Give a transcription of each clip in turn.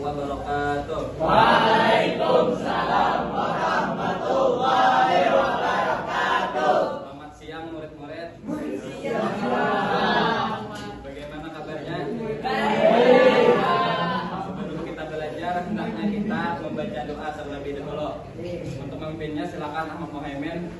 wabarakatuh. Waalaikumsalam warahmatullahi wabarakatuh. Selamat siang murid-murid. Siang. Bagaimana kabarnya? Baik. Sebelum kita belajar, hendaknya kita membaca doa terlebih dahulu. Untuk memimpinnya silakan Ahmad Muhammad.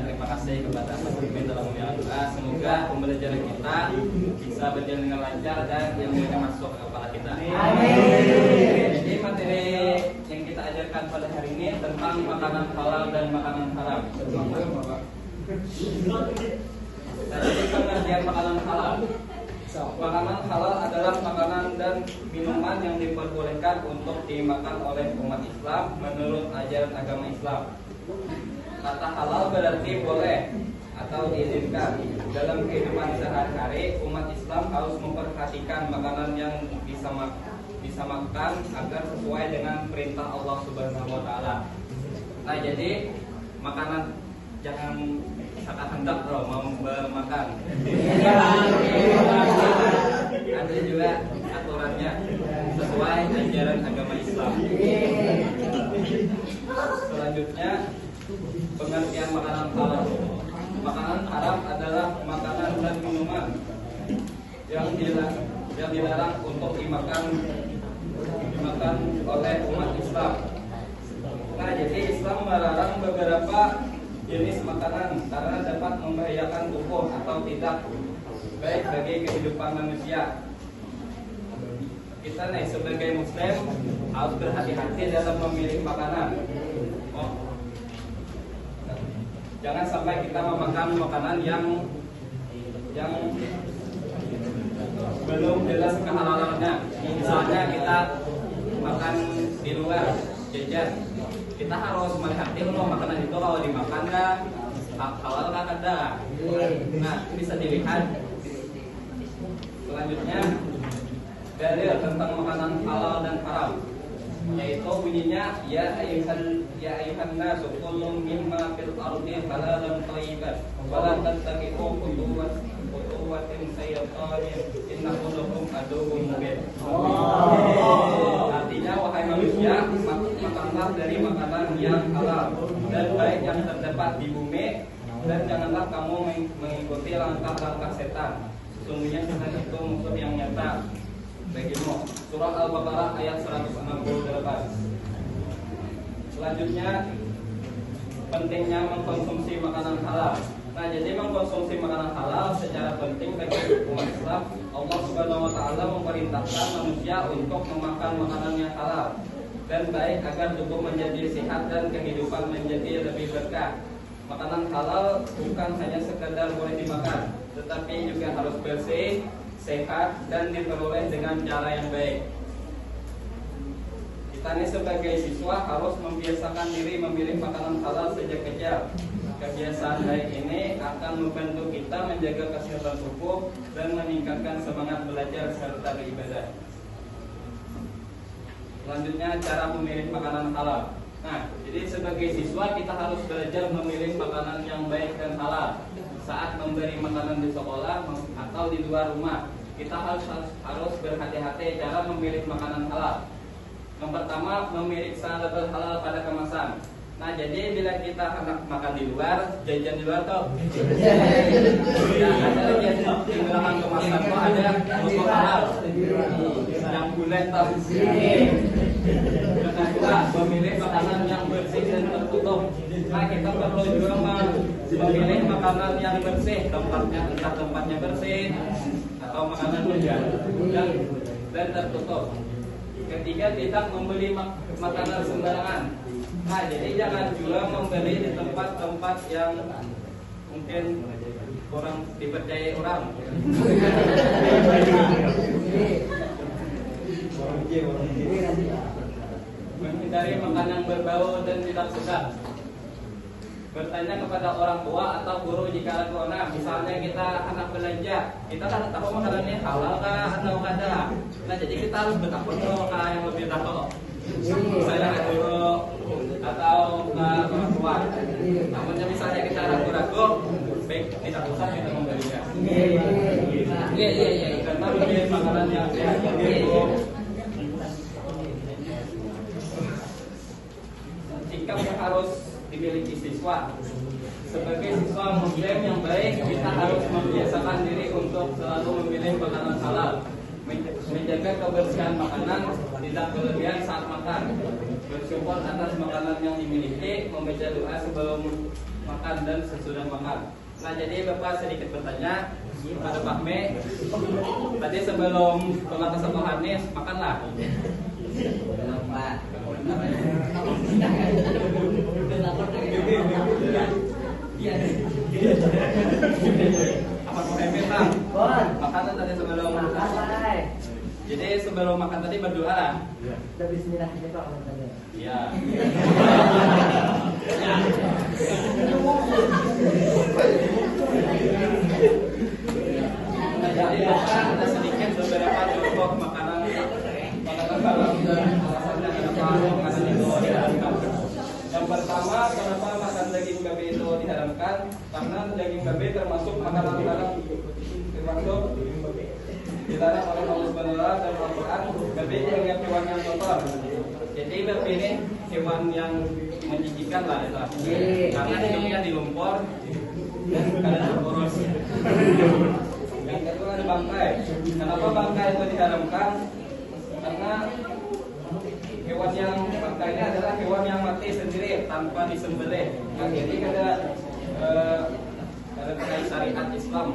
Terima kasih kepada Mas Mimin telah menyampaikan doa. Semoga pembelajaran kita bisa berjalan dengan lancar dan ilmunya masuk ke kepala kita. Amin. Jadi materi yang kita ajarkan pada hari ini tentang makanan halal dan makanan haram. Nah, jadi pengertian makanan halal. Makanan halal adalah makanan dan minuman yang diperbolehkan untuk dimakan oleh umat Islam menurut ajaran agama Islam. Kata halal berarti boleh atau diizinkan. Dalam kehidupan sehari-hari, umat Islam harus memperhatikan makanan yang bisa makan agar sesuai dengan perintah Allah Subhanahu wa taala. Nah, jadi makanan jangan sangat hendak bro mau makan. Ada juga aturannya sesuai ajaran agama Islam. Selanjutnya, pengertian makanan halal. Makanan haram adalah makanan dan minuman yang dilarang untuk dimakan oleh umat Islam. Nah, jadi Islam melarang beberapa jenis makanan karena dapat membahayakan tubuh atau tidak baik bagi kehidupan manusia. Kita nih sebagai Muslim harus berhati-hati dalam memilih makanan. Jangan sampai kita memakan makanan yang belum jelas kehalalannya. Misalnya kita makan di luar jajan, kita harus melihat dulu makanan itu kalau dimakan halal kan ada. Nah, bisa dilihat. Selanjutnya, dalil tentang makanan halal dan haram, yaitu bunyinya ya ayuhan nasu kullu mimma fil ardi halalan thayyiban wa la tattabi'u khutuwatin syaitanin innahu lakum aduwwun mubin. Artinya, wahai manusia, makanlah dari makanan yang halal dan baik yang terdapat di bumi, dan janganlah kamu mengikuti langkah-langkah setan. Sesungguhnya setan itu musuh yang nyata bagimu. Surah Al-Baqarah ayat 168. Selanjutnya, pentingnya mengkonsumsi makanan halal. Nah, jadi mengkonsumsi makanan halal secara penting bagi umat Islam. Allah Subhanahu wa taala memerintahkan manusia untuk memakan makanan yang halal dan baik agar tubuh menjadi sehat dan kehidupan menjadi lebih berkah. Makanan halal bukan hanya sekedar boleh dimakan, tetapi juga harus bersih, sehat, dan diperoleh dengan cara yang baik. Kita ini sebagai siswa harus membiasakan diri memilih makanan halal sejak kecil. Kebiasaan baik ini akan membantu kita menjaga kesehatan tubuh dan meningkatkan semangat belajar serta beribadah. Selanjutnya, cara memilih makanan halal. Nah, jadi sebagai siswa kita harus belajar memilih makanan yang baik dan halal. Saat memberi makanan di sekolah atau di luar rumah, kita harus berhati-hati cara memilih makanan halal. Yang pertama, memeriksa label halal pada kemasan. Nah, jadi bila kita hendak makan di luar, jajan di luar tuh, ya, ada lagi di belakang kemasan tuh ada logo halal yang bulat tuh. Yang kedua, memilih makanan yang bersih dan tertutup. Nah, kita perlu juga memilih makanan yang bersih, entah tempatnya bersih atau makanan hujan dan tertutup. Ketiga, tidak membeli makanan sembarangan. Nah, jadi jangan juga membeli di tempat-tempat yang mungkin kurang dipercayai orang. Menghindari makanan berbau dan tidak sedap. bertanya kepada orang tua atau guru jika ada corona. Misalnya kita anak belanja, kita kan tahu makanannya halal kah atau kada. Nah jadi kita harus bertakwa ke yang lebih tahu. Misalnya ke guru atau ke orang tua. Namun misalnya kita ragu-ragu, baik tidak usah kita membelinya. Iya. Karena beli makanan yang sehat itu. Sikap yang harus dimiliki siswa. Sebagai siswa muslim yang baik, kita harus membiasakan diri untuk selalu memilih makanan halal, menjaga kebersihan makanan, tidak berlebihan saat makan, bersyukur atas makanan yang dimiliki, membaca doa sebelum makan dan sesudah makan. Nah jadi Bapak sedikit bertanya kepada Pak Me, tadi sebelum sholat satu Hanis makanlah. Apa mau Bang? Makanan tadi sebelum makan. Jadi sebelum makan tadi berdoa lah. Udah bismillah aja Pak tadi. Iya. Jadi Bapak ada sedikit beberapa contoh makanan halal dan alasannya kenapa makanan itu diharamkan. Yang pertama, kenapa makan daging babi itu diharamkan? Karena daging babi termasuk makanan haram, termasuk dilarang oleh Allah Subhanahu wa taala dalam Al-Qur'an. Babi dianggap hewan yang kotor. Jadi babi ini hewan yang menjijikan lah itu. Karena hidupnya di lumpur dan kadang kurus. Yang kedua ada bangkai. Kenapa bangkai itu diharamkan? Karena hewan yang bangkai ini adalah hewan yang mati sendiri tanpa disembelih. Nah, jadi ada syariat Islam.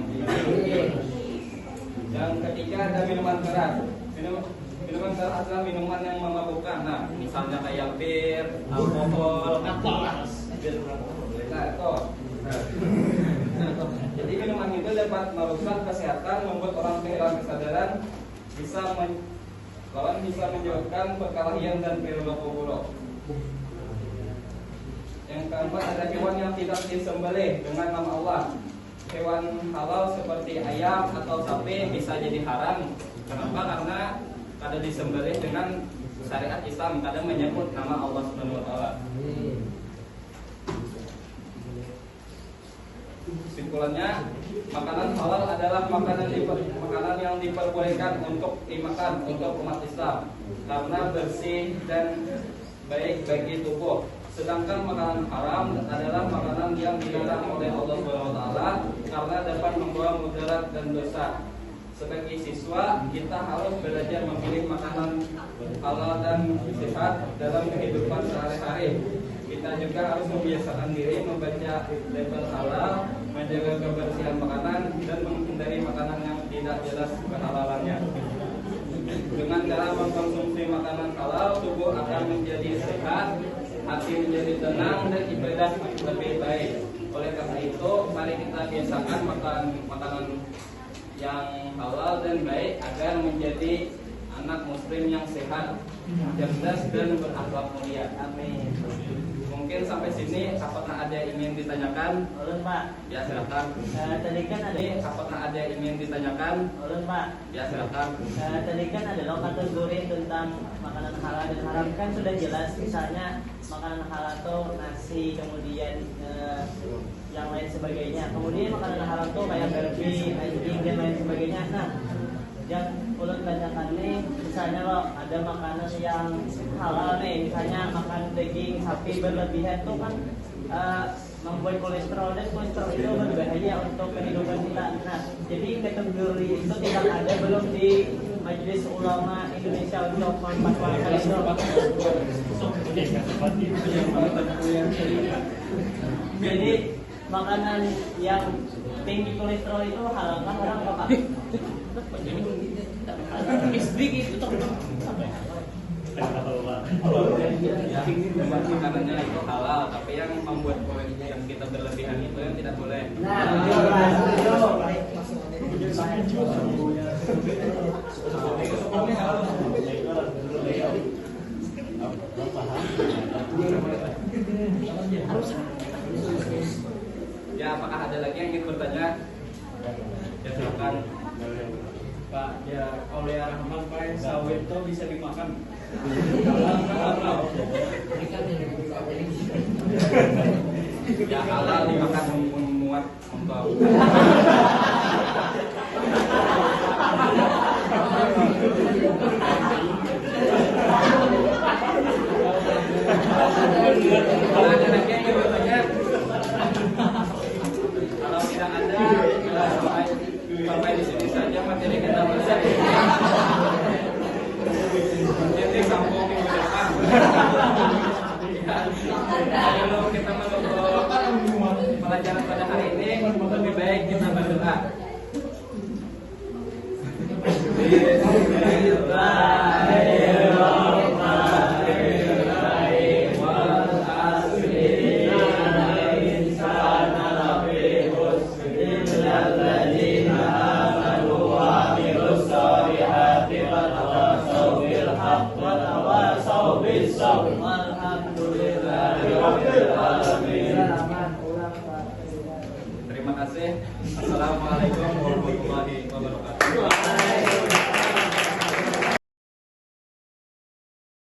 Yang ketiga ada minuman keras. Minuman keras adalah minuman yang memabukkan. Nah, misalnya kayak bir, alkohol, jadi minuman itu dapat merusak kesehatan, membuat orang kehilangan kesadaran, bisa menyebabkan perkelahian dan perilaku buruk. Yang keempat ada hewan yang tidak disembelih dengan nama Allah. Hewan halal seperti ayam atau sapi bisa jadi haram. Kenapa? Karena kada disembelih dengan syariat Islam, kadang menyebut nama Allah Subhanahu wa taala. Kesimpulannya, makanan halal adalah makanan yang diperbolehkan untuk dimakan untuk umat Islam karena bersih dan baik bagi tubuh. Sedangkan makanan haram adalah makanan yang dilarang oleh Allah SWT karena dapat membawa mudarat dan dosa. Sebagai siswa, kita harus belajar memilih makanan halal dan sehat dalam kehidupan sehari-hari. Kita juga harus membiasakan diri membaca label halal, menjaga kebersihan makanan, dan menghindari makanan yang tidak jelas kehalalannya. Dengan cara mengkonsumsi makanan halal, tubuh akan menjadi sehat, hati menjadi tenang, dan ibadah lebih baik. Oleh karena itu, mari kita biasakan makan makanan yang halal dan baik agar menjadi anak muslim yang sehat, cerdas, dan berakhlak mulia. Amin. Mungkin sampai sini, apakah ada yang ingin ditanyakan? Ulun Pak. Ya silakan. Tadi kan ada. Apakah ada yang ingin ditanyakan? Ulun Pak. Ya silakan. Tadi kan ada kategori tentang makanan halal dan haram, kan sudah jelas. Misalnya makanan halal tuh nasi, kemudian yang lain sebagainya. Kemudian makanan haram tuh kayak babi, anjing dan lain sebagainya. Nah, yang ulun tanyakan nih, misalnya lo ada makanan yang halal nih, misalnya makan daging sapi berlebihan tuh kan membuat kolesterol, dan kolesterol itu berbahaya untuk kehidupan kita. Nah, jadi kategori itu tidak ada belum di Majelis Ulama Indonesia untuk memfatwakan itu. Jadi makanan yang tinggi kolesterol itu halal kan orang apa? Makanannya itu halal, tapi yang membuat yang kita berlebihan itu yang tidak boleh. Ya, apakah ada lagi yang ingin bertanya? Ya, silakan. Pak, ya oleh Rahman Pak, sawit itu bisa dimakan. Ya, halal dimakan memuat untuk kalau ada lagi yang ingin bertanya, kalau tidak ada, sampai di sini saja materi kita bahas. Jadi sambung minggu depan. Sebelum kita menutup pelajaran pada hari ini, lebih baik kita berdoa.